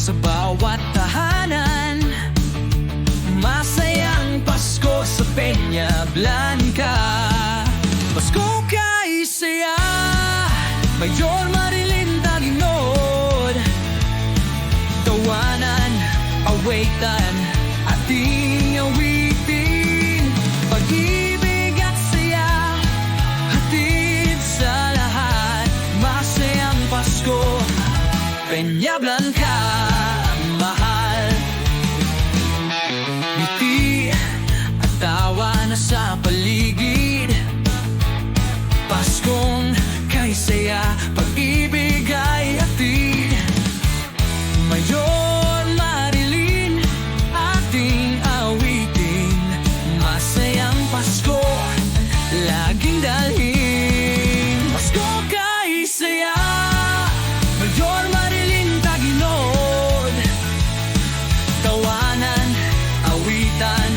sa bawat tahanan. Masayang Pasko sa Peña Blanca. Pasko kay saya, Mayor Marilyn Taginod. Tawanan, awitan, ating awitin. Pag-ibig at saya, hatid sa lahat. Masayang Pasko, Peña Blanca, mahal. Ngiti at tawa na sa paligid. Paskong kay saya, pag-ibig ay hatid. Mayor Marilyn, ating awitin. Masayang Pasko, laging dalhin. Pasko kay saya, Mayor Marilyn Taginod. Tawanan, awitan,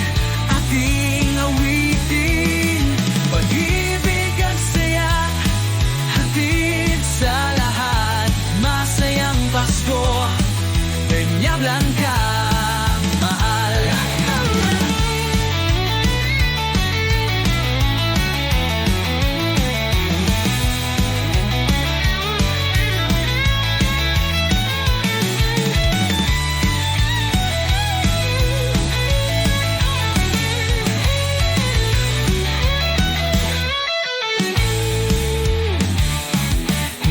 ating awitin. Pag-ibig at saya, hatid sa lahat. Masayang Pasko, Peña Blanca, mahal.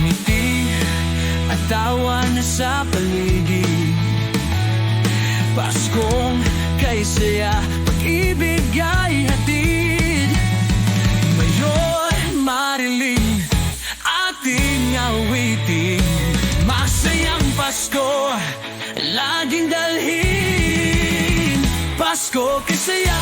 Ngiti at tawa na sa paligid. Paskong kay saya, pag-ibig ay hatid. Mayor Marilyn, ating awitin. Masayang Pasko, laging dalhin. Pasko kay saya,